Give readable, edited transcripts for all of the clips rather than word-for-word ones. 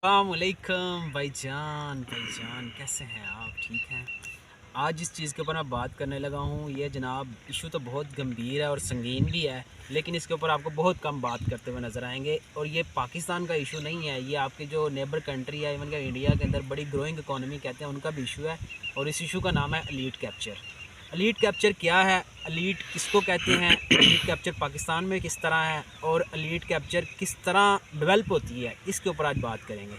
अस्सलामुअलैकुम भाईजान कैसे हैं आप? ठीक हैं। आज जिस चीज़ के ऊपर मैं बात करने लगा हूँ ये जनाब इशू तो बहुत गंभीर है और संगीन भी है, लेकिन इसके ऊपर आपको बहुत कम बात करते हुए नज़र आएंगे। और ये पाकिस्तान का इशू नहीं है, ये आपके जो नेबर कंट्री है, इवन के इंडिया के अंदर बड़ी ग्रोइंग इकॉनमी कहते हैं उनका भी इशू है। और इस इशू का नाम है एलीट कैप्चर। एलीट कैप्चर क्या है, एलीट किसको कहते हैं, एलीट कैप्चर पाकिस्तान में किस तरह है और एलीट कैप्चर किस तरह डेवलप होती है, इसके ऊपर आज बात करेंगे।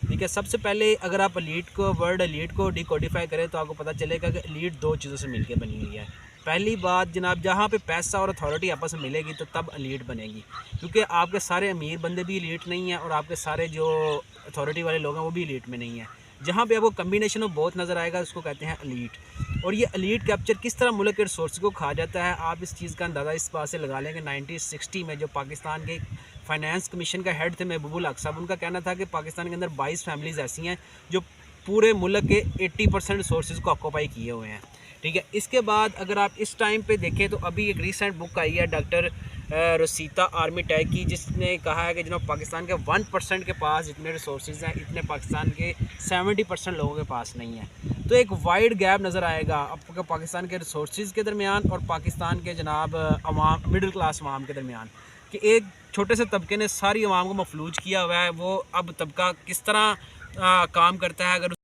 ठीक है, सबसे पहले अगर आप वर्ड एलीट को डिकोडिफाई करें तो आपको पता चलेगा कि एलीट दो चीज़ों से मिलकर बनी हुई है। पहली बात जनाब, जहाँ पे पैसा और अथॉरिटी आपस में मिलेगी तो तब एलीट बनेगी, क्योंकि आपके सारे अमीर बंदे भी एलीट नहीं हैं और आपके सारे जो अथॉरिटी वाले लोग हैं वो भी एलीट में नहीं है। जहाँ पे आपको कम्बिनेशन ऑफ बहुत नज़र आएगा उसको कहते हैं एलीट। और ये एलीट कैप्चर किस तरह मुल्क के रिसोर्स को खा जाता है, आप इस चीज़ का अंदाज़ा इस बात से लगा लें कि 1960 में जो पाकिस्तान के फाइनेंस कमीशन का हेड थे महबूबुल हक साहब, उनका कहना था कि पाकिस्तान के अंदर 22 फैमिलीज़ ऐसी हैं जो पूरे मुल्क के 80% रिसोर्स को ऑक्यूपाई किए हुए हैं। ठीक है, इसके बाद अगर आप इस टाइम पे देखें तो अभी एक रिसेंट बुक आई है डॉक्टर रोसीता आर्मी टैग की, जिसने कहा है कि जनाब पाकिस्तान के 1% के पास जितने रिसोर्स हैं इतने पाकिस्तान के 70% लोगों के पास नहीं है। तो एक वाइड गैप नज़र आएगा आपको पाकिस्तान के रिसोर्स के दरमियान और पाकिस्तान के जनाब अवाम, मिडिल क्लास अवाम के दरमियान, कि एक छोटे से तबके ने सारी अवाम को मफलूज किया हुआ है। वो अब तबका किस तरह काम करता है, अगर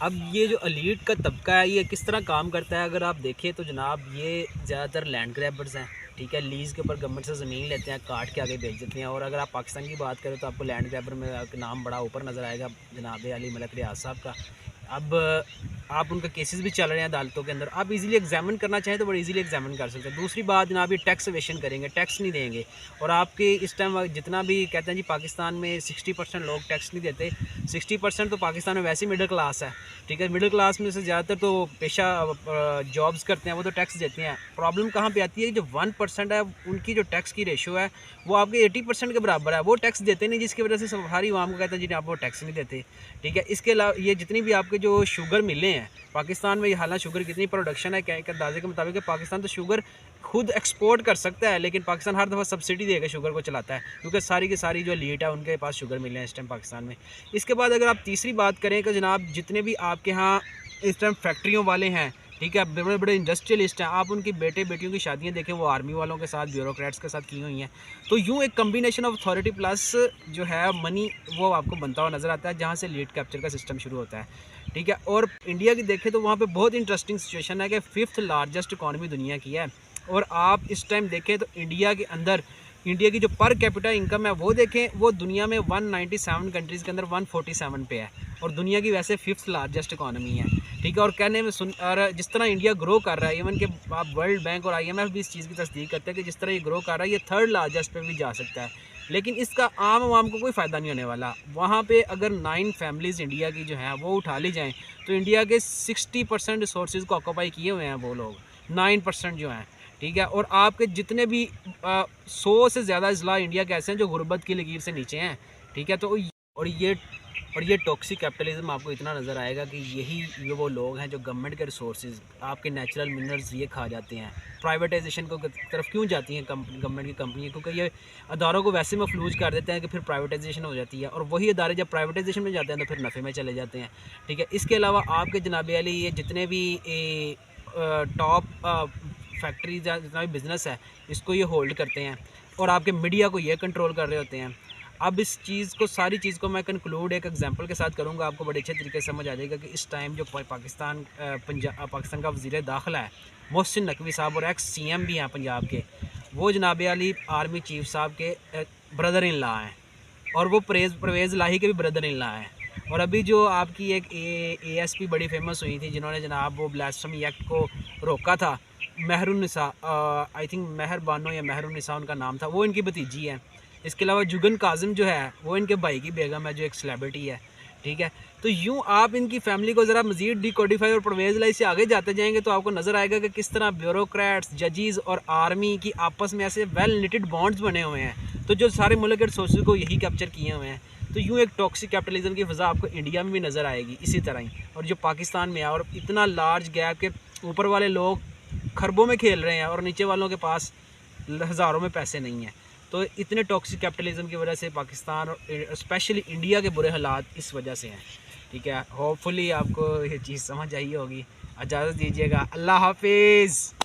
अब ये जो एलीट का तबका है ये किस तरह काम करता है अगर आप देखें तो जनाब ये ज़्यादातर लैंड ग्रैबर्स हैं। ठीक है, लीज़ के ऊपर गवर्नमेंट से ज़मीन लेते हैं, काट के आगे बेच देते हैं। और अगर आप पाकिस्तान की बात करें तो आपको लैंड ग्रैबर में नाम बड़ा ऊपर नज़र आएगा, जनाब अली मलिक रियाज साहब का। अब आप उनका केसेस भी चल रहे हैं अदालतों के अंदर, आप इजीली एग्जामिन करना चाहें तो बड़ी इजीली एग्जामिन कर सकते हैं। दूसरी बात जनाब, ये टैक्स एवेशन करेंगे, टैक्स नहीं देंगे। और आपके इस टाइम जितना भी कहते हैं जी पाकिस्तान में 60% लोग टैक्स नहीं देते, 60% तो पाकिस्तान में वैसे ही मिडिल क्लास है। ठीक है, मिडिल क्लास में से ज़्यादातर तो पेशा जॉब्स करते हैं, वो तो टैक्स देते हैं। प्रॉब्लम कहाँ पे आती है, जो 1% है उनकी जो टैक्स की रेशो है वो आपके 80% के बराबर है, वो टैक्स देते नहीं, जिसकी वजह से सारी आवाम को कहते हैं जी आप वो टैक्स नहीं देते। ठीक है, इसके अलावा ये जितनी भी आपके जो शुगर मिले हैं पाकिस्तान में, हालांकि शुगर कितनी प्रोडक्शन है, क्या एक अंदाजे के मुताबिक पाकिस्तान तो शुगर खुद एक्सपोर्ट कर सकता है, लेकिन पाकिस्तान हर दफ़ा सब्सिडी देकर शुगर को चलाता है, क्योंकि सारी की सारी जो लीट है उनके पास शुगर मिले हैं इस टाइम पाकिस्तान में। इसके बाद अगर आप तीसरी बात करें कि जनाब जितने भी आपके यहाँ इस टाइम फैक्ट्रियों वाले हैं, ठीक है, बड़े बड़े इंडस्ट्रियलिस्ट हैं, आप उनकी बेटे बेटियों की शादियां देखें, वो आर्मी वालों के साथ, ब्यूरोक्रेट्स के साथ की हुई हैं। तो यूँ एक कम्बिनेशन ऑफ अथॉरिटी प्लस जो है मनी वो आपको बनता हुआ नज़र आता है, जहाँ से लीड कैप्चर का सिस्टम शुरू होता है। ठीक है, और इंडिया की देखें तो वहाँ पे बहुत इंटरेस्टिंग सिचुएशन है कि 5th लार्जेस्ट इकॉनमी दुनिया की है। और आप इस टाइम देखें तो इंडिया के अंदर इंडिया की जो पर कैपिटा इनकम है वो देखें, वो दुनिया में 197 कंट्रीज़ के अंदर 147 पे है, और दुनिया की वैसे 5th लार्जेस्ट इकॉनमी है। ठीक है, और कहने में और जिस तरह इंडिया ग्रो कर रहा है, इवन कि आप वर्ल्ड बैंक और IMF भी इस चीज़ की तस्दीक करते हैं कि जिस तरह ये ग्रो कर रहा है ये 3rd लार्जेस्ट पे भी जा सकता है, लेकिन इसका आम आवाम को कोई फ़ायदा नहीं होने वाला। वहाँ पे अगर 9 फैमिलीज़ इंडिया की जो हैं वो उठा ली जाएँ तो इंडिया के 60% रिसोर्स को ऑक्यूपाई किए हुए हैं वो लोग, 9% जो हैं। ठीक है, और आपके जितने भी 100 से ज़्यादा अजला इंडिया के ऐसे हैं जो गुर्बत की लकीर से नीचे हैं। ठीक है, तो और ये टॉक्सिक कैपिटलिज्म आपको इतना नज़र आएगा कि ये वो लोग हैं जो गवर्नमेंट के रिसोर्सेज, आपके नेचुरल मिनरल्स ये खा जाते हैं। प्राइवेटाइजेशन को तरफ क्यों जाती हैं गवर्नमेंट की कंपनी, क्योंकि ये अदारों को वैसे मफलूज कर देते हैं कि फिर प्राइवेटाइजेशन हो जाती है, और वही अदारे जब प्राइवेटाइजेशन में जाते हैं तो फिर नफ़े में चले जाते हैं। ठीक है, इसके अलावा आपके जनाब अली ये जितने भी टॉप फैक्ट्रीज या जितना भी बिज़नेस है इसको ये होल्ड करते हैं, और आपके मीडिया को ये कंट्रोल कर रहे होते हैं। अब इस चीज़ को, सारी चीज़ को मैं कंक्लूड एक एग्जांपल के साथ करूंगा, आपको बड़े अच्छे तरीके से समझ आ जाएगा कि इस टाइम जो पाकिस्तान का वज़ीर दाखिला है मोहसिन नकवी साहब, और एक्स CM भी हैं पंजाब के, वो जनाब अली आर्मी चीफ साहब के ब्रदर इन लॉ हैं, और वो परवेज़ लाही के भी ब्रदर इन लॉ हैं। और अभी जो आपकी एक ASP बड़ी फेमस हुई थी जिन्होंने जनाब वो ब्लास्फेमी एक्ट को रोका था, मेहरुन्निसा, आई थिंक मेहर बानो या मेहरुन्निसा उनका नाम था, वो इनकी भतीजी है। इसके अलावा जुगन काजिम जो है वो इनके भाई की बेगम है, जो एक सेलिब्रिटी है। ठीक है, तो यूँ आप इनकी फैमिली को ज़रा मज़ीद डिकोडिफाई और परवेज़ लाई से आगे जाते जाएंगे तो आपको नज़र आएगा कि किस तरह ब्यूरोक्रेट्स, जजेस और आर्मी की आपस में ऐसे वेल निटेड बॉन्ड्स बने हुए हैं, तो जो सारे मुल्क के रिसोर्सेज को यही कैप्चर किए हुए हैं। तो यूँ एक टॉक्सिक कैपिटलिज्म की फ़ज़ा आपको इंडिया में भी नज़र आएगी इसी तरह ही, और जो पाकिस्तान में है, और इतना लार्ज गैप के ऊपर वाले लोग खरबों में खेल रहे हैं और नीचे वालों के पास हज़ारों में पैसे नहीं हैं। तो इतने टॉक्सिक कैपिटलिज्म की वजह से पाकिस्तान और स्पेशली इंडिया के बुरे हालात इस वजह से हैं। ठीक है, होपफुली आपको ये चीज़ समझ आई होगी। इजाज़त दीजिएगा, अल्लाह हाफिज़।